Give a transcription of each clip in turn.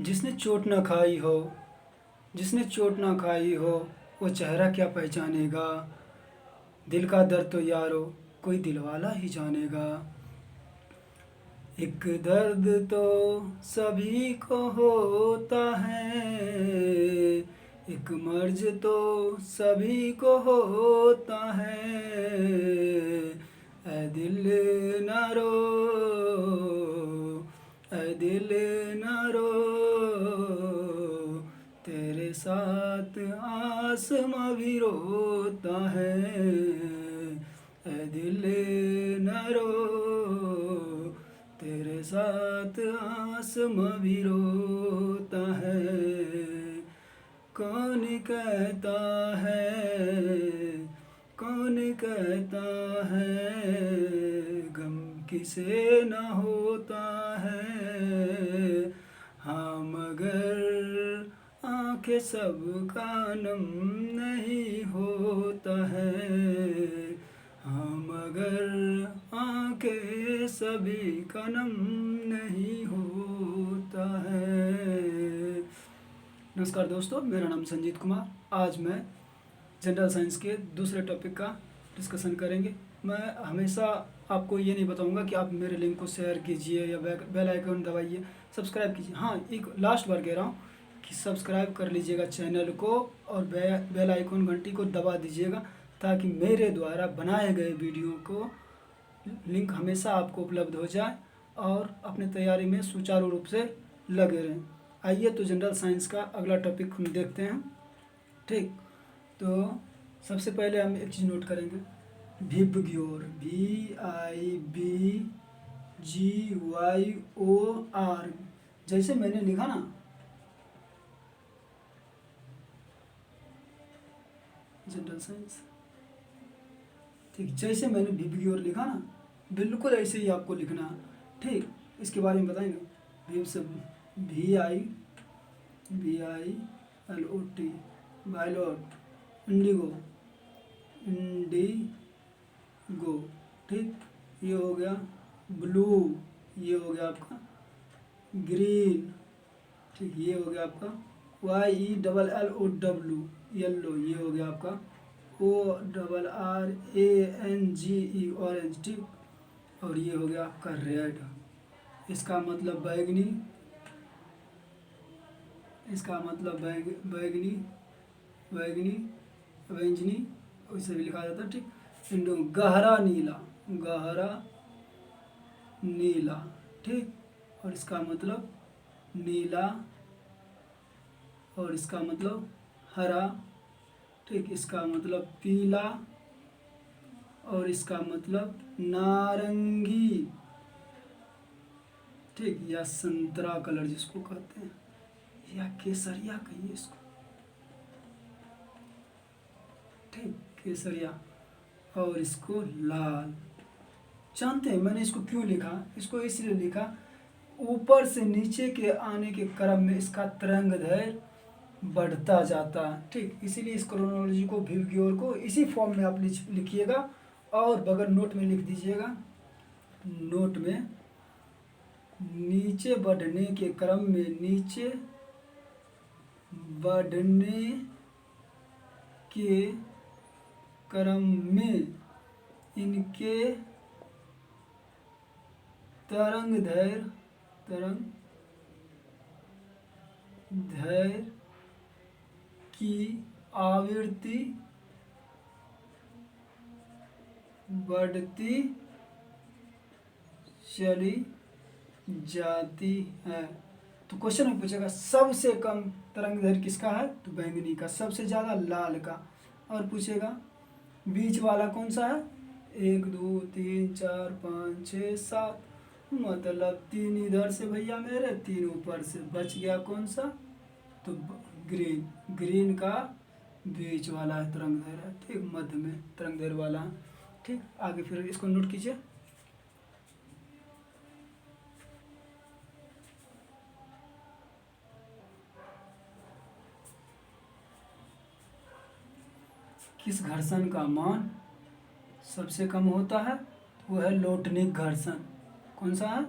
जिसने चोट न खाई हो, जिसने चोट न खाई हो, वो चेहरा क्या पहचानेगा। दिल का दर्द तो यारो कोई दिलवाला ही जानेगा। एक दर्द तो सभी को होता है, एक मर्ज तो सभी को होता है। ऐ दिल ना रो, ऐ दिल ना रो, तेरे साथ आसमां भी रोता है। ऐ दिल ना रो, तेरे साथ आसमां भी रोता है। कौन कहता है, कौन कहता है, गम किसे न होता है। हाँ मगर आँखें सबका नम नहीं होता है। हाँ मगर आँखें सभी का नम नहीं होता है। नमस्कार दोस्तों, मेरा नाम संजीत कुमार। आज मैं जनरल साइंस के दूसरे टॉपिक का डिस्कशन करेंगे। मैं हमेशा आपको ये नहीं बताऊंगा कि आप मेरे लिंक को शेयर कीजिए या बेल आइकन दबाइए, सब्सक्राइब कीजिए। हाँ, एक लास्ट बार कह रहा हूँ कि सब्सक्राइब कर लीजिएगा चैनल को और बेल आइकन घंटी को दबा दीजिएगा, ताकि मेरे द्वारा बनाए गए वीडियो को लिंक हमेशा आपको उपलब्ध हो जाए और अपने तैयारी में सुचारू रूप से लगे रहें। आइए तो जनरल साइंस का अगला टॉपिक हम देखते हैं। ठीक, तो सबसे पहले हम एक चीज़ नोट करेंगे, विबग्योर, VIBGYOR। जैसे मैंने लिखा ना, जनरल साइंस, ठीक, जैसे मैंने विबग्योर लिखा ना, बिल्कुल ऐसे ही आपको लिखना है। ठीक, इसके बारे में बताएंगे। विब से VIBILOT, वायलॉट, इंडिगो, इंडिगो। ठीक, ये हो गया ब्लू, ये हो गया आपका ग्रीन। ठीक, ये हो गया आपका YELLOW, येल्लो। ये हो गया आपका ORRANGE, ऑरेंज। ठीक, और ये हो गया आपका रेड, इसका मतलब बैगनी, इसका मतलब बैगनी, बैगनी, बैंगनी, वैसे भी लिखा जाता है। ठीक, इंडो, गहरा नीला, गहरा नीला। ठीक, और इसका मतलब नीला, और इसका मतलब हरा। ठीक, इसका मतलब पीला, और इसका मतलब नारंगी। ठीक, या संतरा कलर जिसको कहते हैं, या केसरिया कहिए इसको। ठीक, केसरिया, और इसको लाल। जानते हैं मैंने इसको क्यों लिखा? इसको इसलिए लिखा, ऊपर से नीचे के आने के क्रम में इसका तरंग दैर्घ्य बढ़ता जाता है। ठीक, इसीलिए इस क्रोनोलॉजी को, विबग्योर को इसी फॉर्म में आप लिखिएगा और बगल नोट में लिख दीजिएगा। नोट में नीचे बढ़ने के क्रम में, नीचे बढ़ने के क्रम में इनके तरंग दैर्घ्य की आवृत्ति बढ़ती चली जाती है। तो क्वेश्चन में पूछेगा सबसे कम तरंग दैर्घ्य किसका है, तो बैंगनी का, सबसे ज़्यादा लाल का। और पूछेगा बीच वाला कौन सा है, 1 2 3 4 5 6 7, मतलब 3 इधर से भैया मेरे, 3 ऊपर से, बच गया कौन सा, तो ग्रीन। ग्रीन का बीच वाला है तरंग दैर्घ्य। ठीक, मध्य में तरंग दैर्घ्य वाला है। ठीक, आगे फिर इसको नोट कीजिए। किस घर्षण का मान सबसे कम होता है, वो है लोटनिक घर्षण। कौन सा है,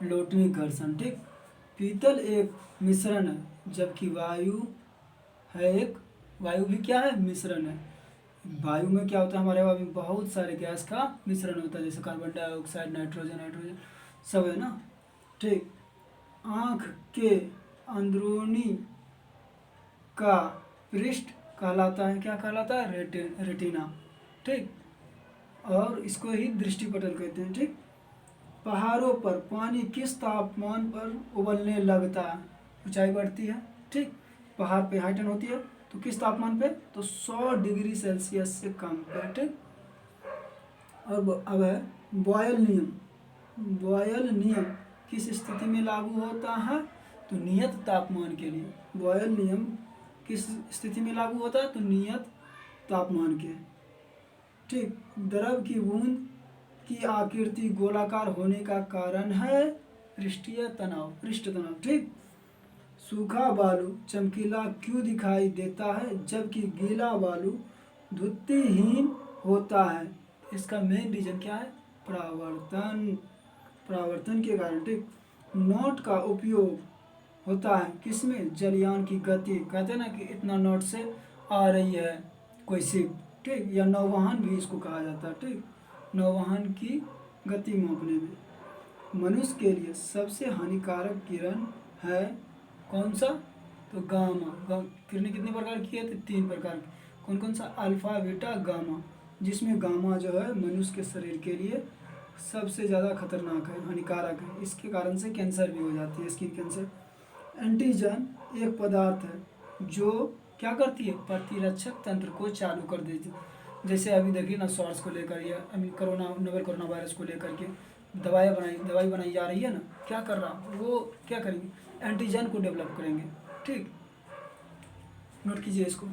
लोटनिक घर्षण। ठीक, पीतल एक मिश्रण है, जबकि वायु है एक, वायु भी क्या है, मिश्रण है। वायु में क्या होता है, हमारे हवा में बहुत सारे गैस का मिश्रण होता है, जैसे कार्बन डाइऑक्साइड, नाइट्रोजन सब है ना। ठीक। आँख के अंदरूनी का पृष्ठ कहलाता है, क्या कहलाता है, रेटिना। ठीक। और इसको ही दृष्टिपटल कहते हैं। ठीक। पहाड़ों पर पानी किस तापमान पर उबलने लगता है, ऊंचाई बढ़ती है। ठीक। पहाड़ पे हाइटन होती है तो किस तापमान पे, तो 100 डिग्री सेल्सियस से कम पे। ठीक। अब है बॉयल नियम। बॉयल नियम किस स्थिति में लागू होता है, तो नियत तापमान के लिए। बॉयल नियम किस स्थिति में लागू होता है, तो नियत तापमान के। ठीक। द्रव की बूंद की आकृति गोलाकार होने का कारण है पृष्ठीय तनाव, पृष्ठ तनाव। ठीक। सूखा बालू चमकीला क्यों दिखाई देता है, जबकि गीला बालू द्युतिहीन होता है। इसका मेन रीजन क्या है, परावर्तन, परावर्तन के कारण। ठीक। नोट का उपयोग होता है किसमें, जलयान की गति, कहते हैं ना कि इतना नोट से आ रही है कोई शिप। ठीक। या नौवहन भी इसको कहा जाता है। ठीक। नौवहन की गति मापने में। मनुष्य के लिए सबसे हानिकारक किरण है कौन सा, तो गामा। किरणें कितने प्रकार की है, तो 3 प्रकार की। कौन कौन सा, अल्फा, बीटा, गामा। जिसमें गामा जो है मनुष्य के शरीर के लिए सबसे ज़्यादा खतरनाक है, हानिकारक है। इसके कारण से कैंसर भी हो जाती है, स्किन कैंसर। एंटीजन एक पदार्थ है जो क्या करती है, प्रतिरक्षक तंत्र को चालू कर देती है। जैसे अभी देखिए ना, सॉर्स को लेकर या कोरोना, नोवेल कोरोना वायरस को लेकर के दवाई बनाई जा रही है ना, क्या कर रहा, वो क्या करेंगे, एंटीजन को डेवलप करेंगे। ठीक। नोट कीजिए इसको।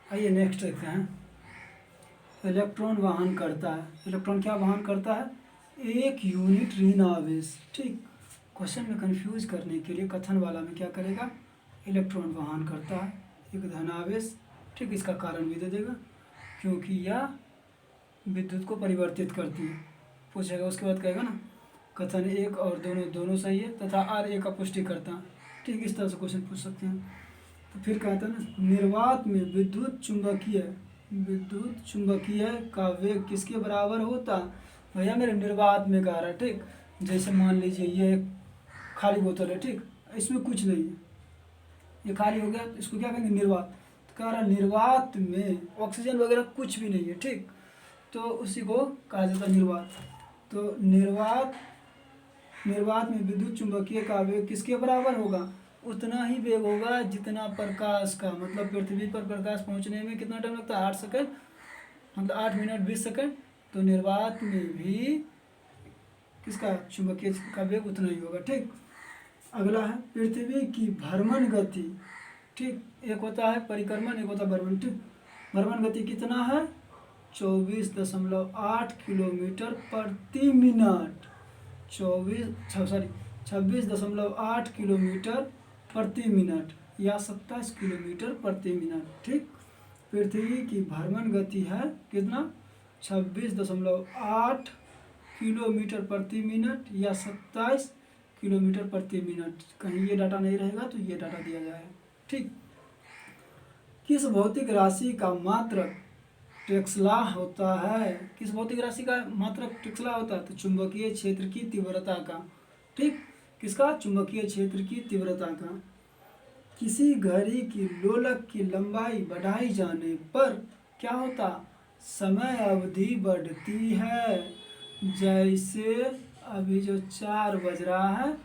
आइए नेक्स्ट देखते हैं। इलेक्ट्रॉन वहन करता है। इलेक्ट्रॉन क्या वहन करता है, एक यूनिट ऋण आवेश। ठीक। क्वेश्चन में कंफ्यूज करने के लिए कथन वाला में क्या करेगा, इलेक्ट्रॉन वहन करता है एक धनावेश। ठीक। इसका कारण भी दे देगा, क्योंकि यह विद्युत को परिवर्तित करती है, पूछेगा। उसके बाद कहेगा ना, कथन 1 और दोनों सही है तथा R1 का पुष्टि करता है। ठीक। इस तरह से क्वेश्चन पूछ सकते हैं। तो फिर कहता है ना, निर्वात में विद्युत चुंबकीय का वेग किसके बराबर होता, भैया मेरे निर्वात में कह रहा है। ठीक। जैसे मान लीजिए ये खाली बोतल है। ठीक। इसमें कुछ नहीं है, ये खाली हो गया, तो इसको क्या कहेंगे, निर्वात। तो कह रहा निर्वात में ऑक्सीजन वगैरह कुछ भी नहीं है। ठीक। तो उसी को कहा जाता है निर्वात। तो निर्वात में विद्युत चुंबकीय का वेग किसके बराबर होगा, उतना ही वेग होगा जितना प्रकाश का, मतलब पृथ्वी पर प्रकाश पहुंचने में कितना टाइम लगता है, 8 सेकंड, मतलब 8 मिनट 20 सेकंड। तो निर्वात में भी किसका, चुंबकीय का वेग उतना ही होगा। ठीक। अगला है पृथ्वी की भ्रमण गति। ठीक। एक होता है परिक्रमण, एक होता है भ्रमण। ठीक। भ्रमण गति कितना है, 24.8 किलोमीटर प्रति मिनट। 26.8 किलोमीटर प्रति मिनट या 27 किलोमीटर प्रति मिनट। ठीक। पृथ्वी की भ्रमण गति है कितना, 26.8 किलोमीटर प्रति मिनट या 27 किलोमीटर प्रति मिनट। कहीं ये डाटा नहीं रहेगा तो ये डाटा दिया जाएगा। ठीक। किस भौतिक राशि का मात्रक टेस्ला होता है, किस भौतिक राशि का मात्रक टेस्ला होता है, तो चुंबकीय क्षेत्र की तीव्रता का। ठीक। किसका, चुंबकीय क्षेत्र की तीव्रता का। किसी घड़ी की लोलक की लंबाई बढ़ाई जाने पर क्या होता, समय अवधि बढ़ती है। जैसे अभी जो 4 बज रहा है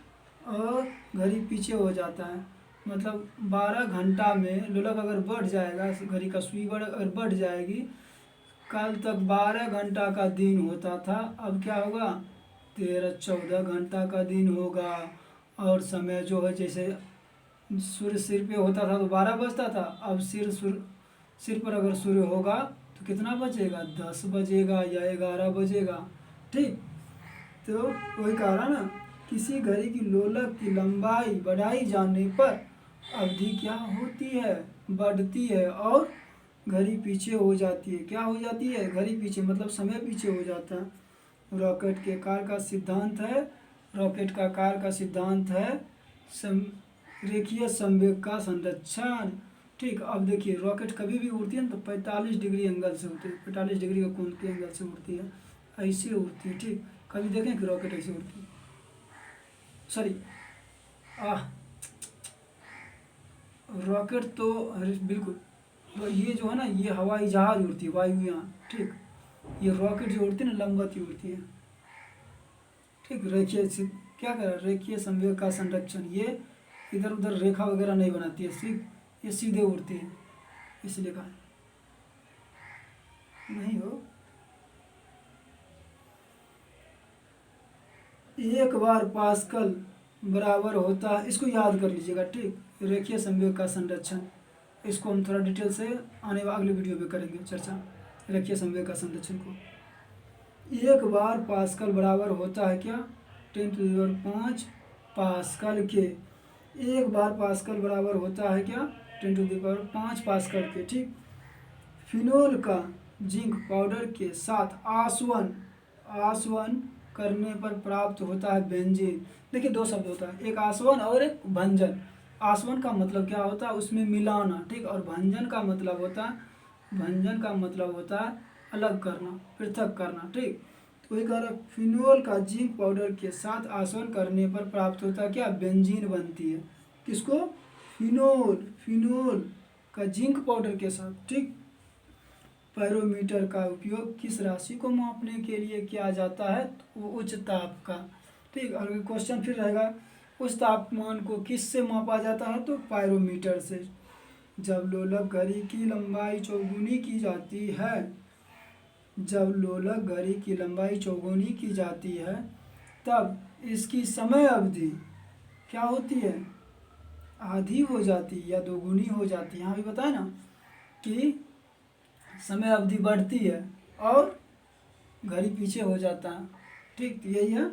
और घड़ी पीछे हो जाता है, मतलब 12 घंटा में लोलक अगर बढ़ जाएगा, घड़ी का सुई अगर बढ़ जाएगी, कल तक 12 घंटा का दिन होता था, अब क्या होगा, 13-14 घंटा का दिन होगा। और समय जो है, जैसे सूर्य सिर पे होता था तो 12 बजता था, अब सिर पर अगर सूर्य होगा तो कितना बजेगा, 10 बजेगा या 11 बजेगा। ठीक। तो वही कह रहा ना, किसी घड़ी की लोलक की लंबाई बढ़ाई जाने पर अवधि क्या होती है, बढ़ती है। और घड़ी पीछे हो जाती है। क्या हो जाती है? घड़ी पीछे, मतलब समय पीछे हो जाता है। रॉकेट के आकार का सिद्धांत है, रॉकेट का आकार का सिद्धांत है रेखीय संवेग का संरक्षण। ठीक, अब देखिए रॉकेट कभी भी उड़ती है ना तो 45 डिग्री एंगल से उड़ती है, 45 डिग्री का कोण के एंगल से उड़ती है, ऐसे उड़ती है। ठीक, कभी देखें कि रॉकेट ऐसे उड़ती है? सॉरी, रॉकेट तो बिल्कुल, तो ये जो है ना, ये हवाई जहाज उड़ती है, वायुयान। ठीक, ये रॉकेट जो उड़ती है ना, लंबवत ही उड़ती है। ठीक, क्या कर रेखीय संवेग का संरक्षण, ये इधर उधर रेखा वगैरह नहीं बनाती है, सिर्फ ये सीधे उड़ती है, इसलिए कहा। नहीं हो, एक बार पास्कल बराबर होता है, इसको याद कर लीजिएगा। ठीक, रेखीय संवेग का संरक्षण, इसको हम थोड़ा डिटेल से आने वाले अगले वीडियो में करेंगे चर्चा, रेखीय संवेग का संरक्षण को। एक बार पास्कल बराबर होता है क्या? 10⁵ पास्कल के। एक बार पास्कल बराबर होता है क्या? 10⁵ पास्कल के। ठीक, फिनोल का जिंक पाउडर के साथ आसवन करने पर प्राप्त होता है बेंजीन। देखिए दो शब्द होता है, एक आसवन और एक भंजन। आसवन का मतलब क्या होता है? उसमें मिलाना। ठीक, और भंजन का मतलब होता है अलग करना, पृथक करना। ठीक, तो वही कह रहा, फिनोल का जिंक पाउडर के साथ आसवन करने पर प्राप्त होता है क्या? बेंजीन बनती है। किसको? फिनोल का जिंक पाउडर के साथ। ठीक, पैरोमीटर का उपयोग किस राशि को मापने के लिए किया जाता है? वो उच्च ताप का। ठीक, और क्वेश्चन फिर रहेगा, उस तापमान को किससे मापा जाता है? तो पैरोमीटर से। जब लोलक घड़ी की लंबाई चौगुनी की जाती है, जब लोलक घड़ी की लंबाई चौगुनी की जाती है, तब इसकी समय अवधि क्या होती है? आधी हो जाती है या दोगुनी हो जाती है। यहाँ भी बताए ना कि समय अवधि बढ़ती है और घड़ी पीछे हो जाता है। ठीक, तो यही है,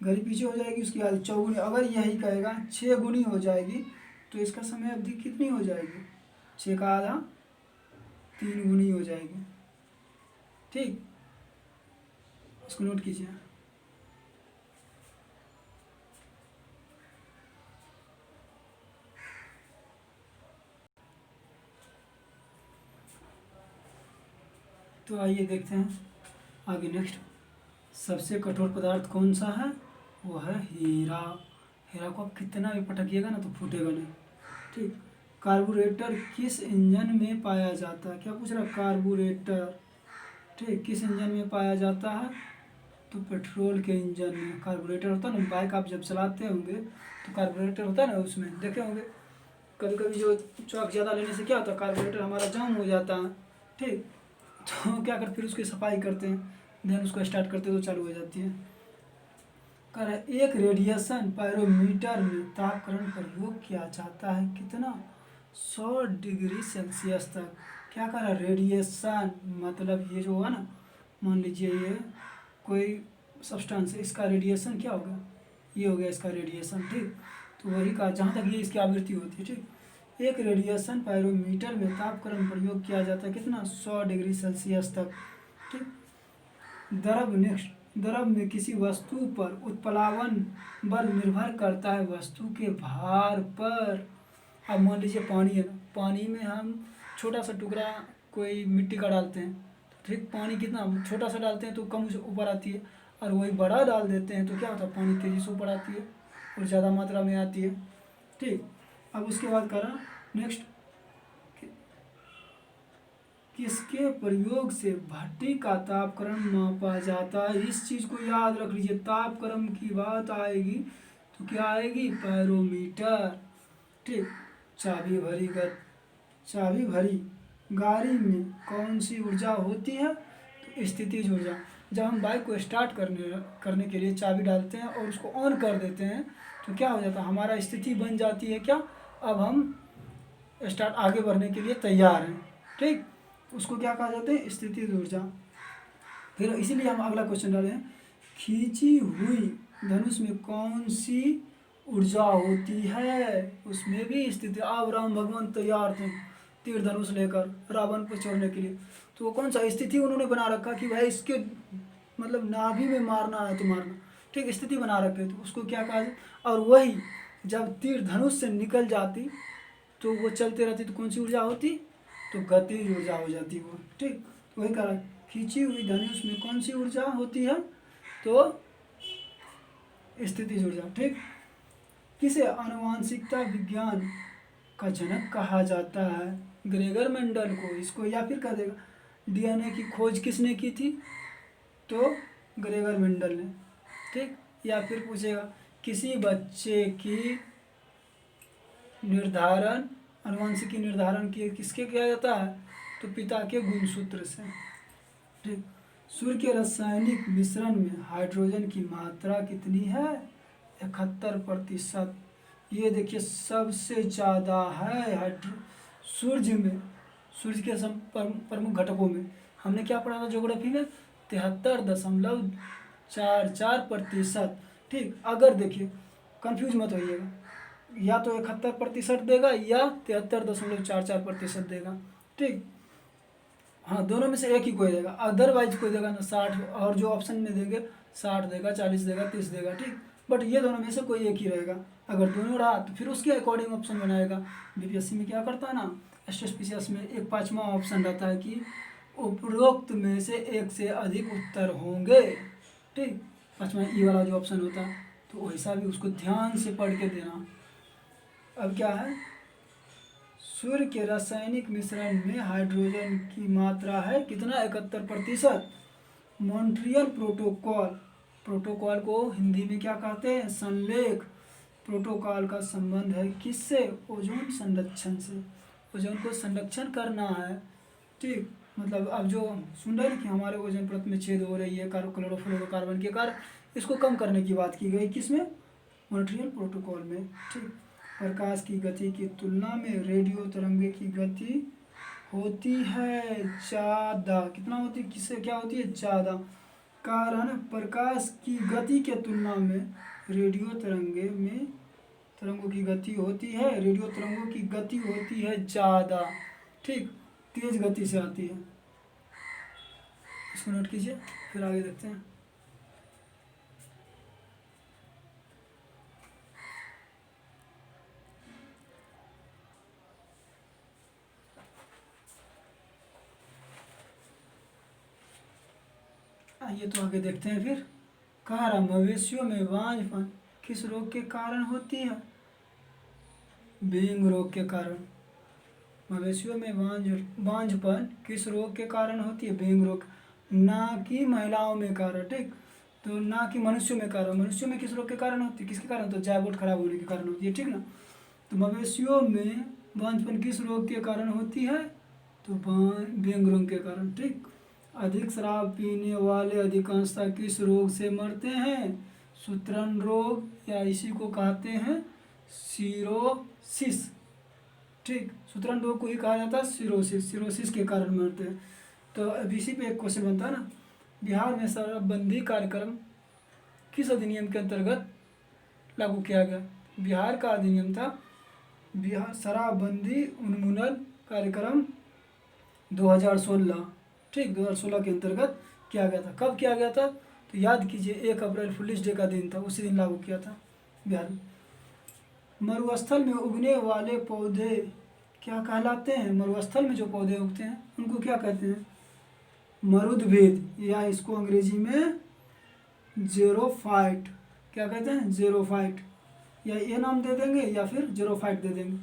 घड़ी पीछे हो जाएगी, उसकी आधी चौगुनी। अगर यही कहेगा 6 गुनी हो जाएगी तो इसका समय अवधि कितनी हो जाएगी? 6 का आधा 3 गुनी हो जाएगी। ठीक, इसको नोट कीजिए। तो आइए देखते हैं आगे नेक्स्ट। सबसे कठोर पदार्थ कौन सा है? वो है हीरा। हीरा को आप कितना भी पटकिएगा ना तो फूटेगा नहीं। ठीक, कार्बोरेटर किस इंजन में पाया जाता है? क्या पूछ रहा? कार्बोरेटर। ठीक, किस इंजन में पाया जाता है? तो पेट्रोल के इंजन में कार्बोरेटर होता है ना। बाइक आप जब चलाते होंगे तो कार्बोरेटर होता है ना, उसमें देखे होंगे। कभी कभी जो चौक ज़्यादा लेने से क्या होता है, कार्बोरेटर हमारा जाम हो जाता है। ठीक, तो क्या करते, फिर उसकी सफाई करते हैं, देन उसको स्टार्ट करते तो चालू हो जाती है। कह रहे एक रेडिएशन पैरोमीटर में तापक्रम प्रयोग किया जाता है कितना? 100 डिग्री सेल्सियस तक। क्या कह रहा है? रेडिएशन मतलब ये जो हुआ ना, मान लीजिए ये कोई सब्सटेंस, इसका रेडिएशन क्या होगा? ये हो गया इसका रेडिएशन। ठीक, तो वही का जहाँ तक ये इसकी आवृत्ति होती है। ठीक, एक रेडिएशन पैरोमीटर में तापक्रम प्रयोग किया जाता है कितना? 100 डिग्री सेल्सियस तक। ठीक, द्रव नेक्स्ट, द्रव में किसी वस्तु पर उत्प्लावन बल निर्भर करता है वस्तु के भार पर। अब मान लीजिए पानी है ना, पानी में हम छोटा सा टुकड़ा कोई मिट्टी का डालते हैं, ठीक, पानी कितना छोटा सा डालते हैं तो कम ऊपर आती है, और वही बड़ा डाल देते हैं तो क्या होता है? पानी तेज़ी से ऊपर आती है और ज़्यादा मात्रा में आती है। ठीक, अब उसके बाद करा नेक्स्ट, किसके प्रयोग से भट्टी का तापक्रम मापा जाता है? इस चीज़ को याद रख लीजिए, तापक्रम की बात आएगी तो क्या आएगी? पैरोमीटर। ठीक, चाबी भरी गाड़ी में कौन सी ऊर्जा होती है? तो स्थितिज ऊर्जा। जब हम बाइक को स्टार्ट करने के लिए चाबी डालते हैं और उसको ऑन कर देते हैं तो क्या हो जाता है? हमारा स्थिति बन जाती है क्या? अब हम स्टार्ट आगे बढ़ने के लिए तैयार हैं। ठीक, उसको क्या कहा जाता है? स्थितिज ऊर्जा। फिर इसीलिए हम अगला क्वेश्चन डाले हैं, खींची हुई धनुष में कौन सी ऊर्जा होती है? उसमें भी स्थिति। अब राम भगवान तैयार थे, तीर धनुष लेकर रावण को छोड़ने के लिए। तो वो कौन सा स्थिति उन्होंने बना रखा कि भाई इसके मतलब नाभि में मारना है तो मारना, ठीक, स्थिति बना रखे, तो उसको क्या कहा जाए। और वही जब तीर धनुष से निकल जाती तो वो चलते रहती तो कौन सी ऊर्जा होती, तो गतिज ऊर्जा हो जाती वो, ठीक। तो वही कहा खींची हुई धनुष में कौन सी ऊर्जा होती है, तो स्थितिज ऊर्जा, ठीक। किसे आनुवांशिकता विज्ञान का जनक कहा जाता है, ग्रेगर मेंडल को इसको, या फिर कह देगा डीएनए की खोज किसने की थी, तो ग्रेगर मेंडल ने, ठीक। या फिर पूछेगा किसी बच्चे की निर्धारण, आनुवंशिकी निर्धारण किसके किया जाता है, तो पिता के गुणसूत्र से, ठीक। सूर्य के रासायनिक मिश्रण में हाइड्रोजन की मात्रा कितनी है, 71%। ये देखिए सबसे ज़्यादा है सूर्य में, सूर्य के प्रमुख घटकों में हमने क्या पढ़ा था ज्योग्राफी में, 73.44%, ठीक। अगर देखिए कंफ्यूज मत होइएगा, या तो 71% देगा या 73.44% देगा, ठीक। हाँ, दोनों में से एक ही कोई देगा, अदरवाइज कोई देगा ना 60, और जो ऑप्शन में देंगे 60 देगा, 40 देगा, 30 देगा, ठीक। बट ये दोनों में से कोई एक ही रहेगा। अगर दोनों रहा तो फिर उसके अकॉर्डिंग ऑप्शन बनाएगा। बीपीएससी में क्या करता है ना, एसएसपीसीएस में एक 5वां ऑप्शन रहता है कि उपरोक्त में से एक से अधिक उत्तर होंगे, ठीक। 5वां ई वाला जो ऑप्शन होता है, तो वैसा भी उसको ध्यान से पढ़ के देना। अब क्या है, सूर्य के रासायनिक मिश्रण में हाइड्रोजन की मात्रा है कितना, 71%। मॉन्ट्रियल प्रोटोकॉल, प्रोटोकॉल को हिंदी में क्या कहते हैं, संलेख। प्रोटोकॉल का संबंध है किससे, ओजोन संरक्षण से, ओजोन को संरक्षण करना है, ठीक। मतलब अब जो सुन रहे हैं कि हमारे ओजोन परत में छेद हो रही है क्लोरोफ्लोरोकार्बन के कारण, इसको कम करने की बात की गई किसमें, मॉन्ट्रियल प्रोटोकॉल में, ठीक। प्रकाश की गति की तुलना में रेडियो तरंगे की गति होती है ज़्यादा, कितना होती है, किससे क्या होती है, ज़्यादा। कारण प्रकाश की गति के तुलना में रेडियो तरंगों की गति होती है, रेडियो तरंगों की गति होती है ज़्यादा, ठीक, तेज गति से आती है। इसको नोट कीजिए, फिर आगे देखते हैं। आइए तो आगे देखते हैं फिर। कह रहा मवेशियों में बांझपन किस रोग के कारण होती है, बेंग रोग के कारण। मवेशियों में बांझपन किस रोग के कारण होती है, बेंग रोग, ना कि महिलाओं में कारण, ठीक। तो ना कि मनुष्यों में कारण, मनुष्यों में किस रोग के कारण होती है, किसके कारण, तो जाइगोट खराब होने के कारण होती है, ठीक ना। तो मवेशियों में बांझपन किस रोग के कारण होती है, तो बेंग रोग के कारण, ठीक। अधिक शराब पीने वाले अधिकांशतः किस रोग से मरते हैं, सूत्रण रोग, या इसी को कहते हैं सिरोसिस, ठीक। सूत्रण रोग को ही कहा जाता है सिरोसिस, सिरोसिस के कारण मरते हैं। तो अब इसी पे एक क्वेश्चन बनता है ना, बिहार में शराबबंदी कार्यक्रम किस अधिनियम के अंतर्गत लागू किया गया। बिहार का अधिनियम था बिहार शराबबंदी उन्मूलन कार्यक्रम 2016, ठीक, 2016 के अंतर्गत किया गया था। कब किया गया था, तो याद कीजिए 1 अप्रैल पुलिस डे का दिन था, उसी दिन लागू किया था बिहार में। मरुस्थल में उगने वाले पौधे क्या कहलाते हैं, मरुस्थल में जो पौधे उगते हैं उनको क्या कहते हैं, मरुद्भिद, या इसको अंग्रेजी में ज़ेरोफाइट, क्या कहते हैं, ज़ेरोफाइट, या ये नाम दे देंगे या फिर ज़ेरोफाइट दे देंगे।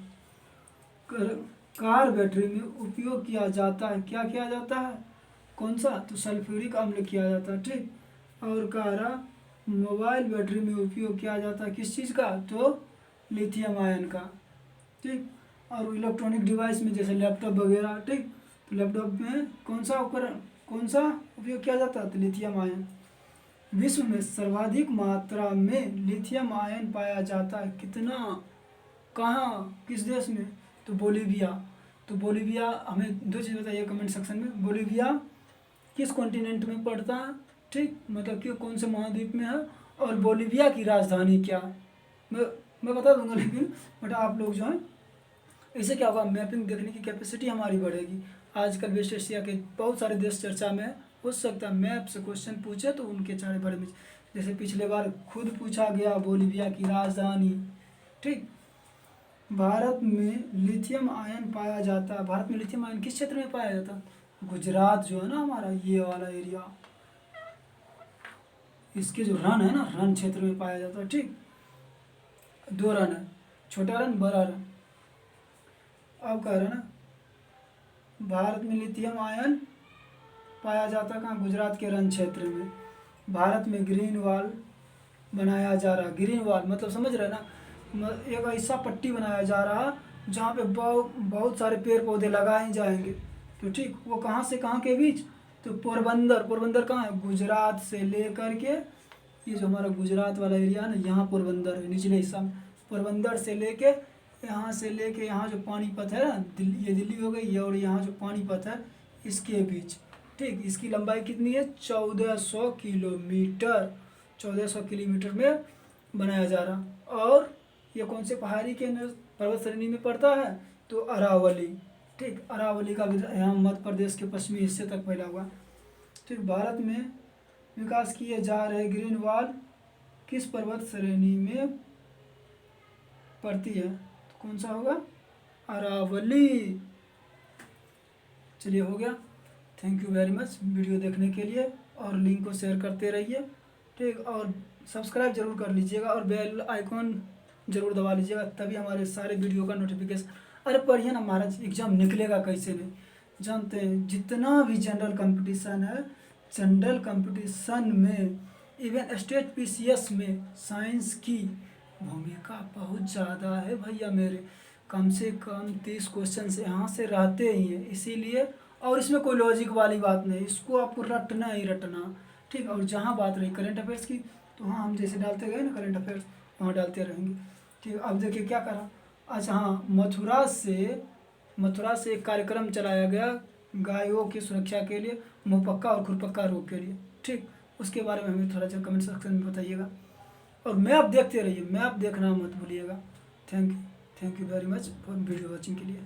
कार बैटरी में उपयोग किया जाता है, क्या किया जाता है, कौन सा, तो सल्फ्यूरिक अम्ल किया जाता है, ठीक। और कारा मोबाइल बैटरी में उपयोग किया जाता है किस चीज़ का, तो लिथियम आयन का, ठीक। और इलेक्ट्रॉनिक डिवाइस में जैसे लैपटॉप वगैरह, ठीक, तो लैपटॉप में कौन सा उपयोग किया जाता है, तो लिथियम आयन। विश्व में सर्वाधिक मात्रा में लिथियम आयन पाया जाता है कितना, कहाँ, किस देश में, तो बोलीविया। तो बोलीविया, हमें 2 चीज़ बताइए कमेंट सेक्शन में, बोलीविया किस कॉन्टिनेंट में पड़ता है, ठीक, मतलब कि कौन से महाद्वीप में है, और बोलीविया की राजधानी क्या, मैं बता दूंगा, लेकिन बट आप लोग जो है इससे क्या होगा, मैपिंग देखने की कैपेसिटी हमारी बढ़ेगी। आजकल वेस्ट एशिया के बहुत सारे देश चर्चा में है, हो सकता है मैप से क्वेश्चन पूछे तो उनके चारे बारे में, जैसे पिछले बार खुद पूछा गया बोलीविया की राजधानी। ठीक, भारत में लिथियम आयन पाया जाता है। भारत में लिथियम आयन किस क्षेत्र में पाया जाता है? गुजरात जो है ना हमारा, ये वाला एरिया, इसके जो रन है ना, रन क्षेत्र में पाया जाता है। ठीक, 2 रन है, छोटा रन बड़ा रन। अब कह रहे हैं ना, भारत में लिथियम आयन पाया जाता है कहाँ? गुजरात के रन क्षेत्र में। भारत में ग्रीन वॉल बनाया जा रहा है। ग्रीन वॉल मतलब समझ रहे हैं ना, एक ऐसा पट्टी बनाया जा रहा है जहाँ पे बहुत सारे पेड़ पौधे लगाए जाएंगे। तो ठीक, वो कहाँ से कहाँ के बीच? तो पोरबंदर, पोरबंदर कहाँ है? गुजरात से लेकर के, ये जो हमारा गुजरात वाला एरिया है ना, यहाँ पोरबंदर है निचले हिस्सा में। पोरबंदर से लेके यहाँ जो पानीपत है ना, ये दिल्ली हो गई, ये और यहाँ जो पानीपत है इसके बीच। ठीक, इसकी लंबाई कितनी है? 1400 किलोमीटर, 1400 किलोमीटर में बनाया जा रहा। और ये कौन से पहाड़ी के पर्वत श्रेणी में पड़ता है? तो अरावली। ठीक, अरावली का यहाँ मध्य प्रदेश के पश्चिमी हिस्से तक फैला हुआ। ठीक, भारत में विकास किए जा रहे ग्रीन वॉल किस पर्वत श्रेणी में पड़ती है? तो कौन सा होगा? अरावली। चलिए, हो गया। Thank you very much video देखने के लिए, और लिंक को शेयर करते रहिए। ठीक, और सब्सक्राइब जरूर कर लीजिएगा और बेल आइकॉन जरूर दबा लीजिएगा, तभी हमारे सारे वीडियो का नोटिफिकेशन। अरे पढ़िए ना महाराज, एग्जाम निकलेगा कैसे नहीं? जानते हैं जितना भी जनरल कंपटीशन है, जनरल कंपटीशन में इवन स्टेट पीसीएस में साइंस की भूमिका बहुत ज़्यादा है भैया मेरे। कम से कम 30 क्वेश्चन यहाँ से रहते ही हैं, इसीलिए। और इसमें कोई लॉजिक वाली बात नहीं, इसको आपको रटना ही रटना। ठीक, और जहाँ बात रही करंट अफेयर्स की, तो हाँ, हम जैसे डालते गए ना करंट अफेयर्स, वहाँ डालते रहेंगे। ठीक, अब देखिए क्या करा। अच्छा हाँ, मथुरा से एक कार्यक्रम चलाया गया गायों की सुरक्षा के लिए, मुहपक्का और खुरपक्का रोग के लिए। ठीक, उसके बारे में हमें थोड़ा सा कमेंट सेक्शन में बताइएगा। और मैप देखते रहिए, मैप देखना मत भूलिएगा। Thank you very much for video watching के लिए।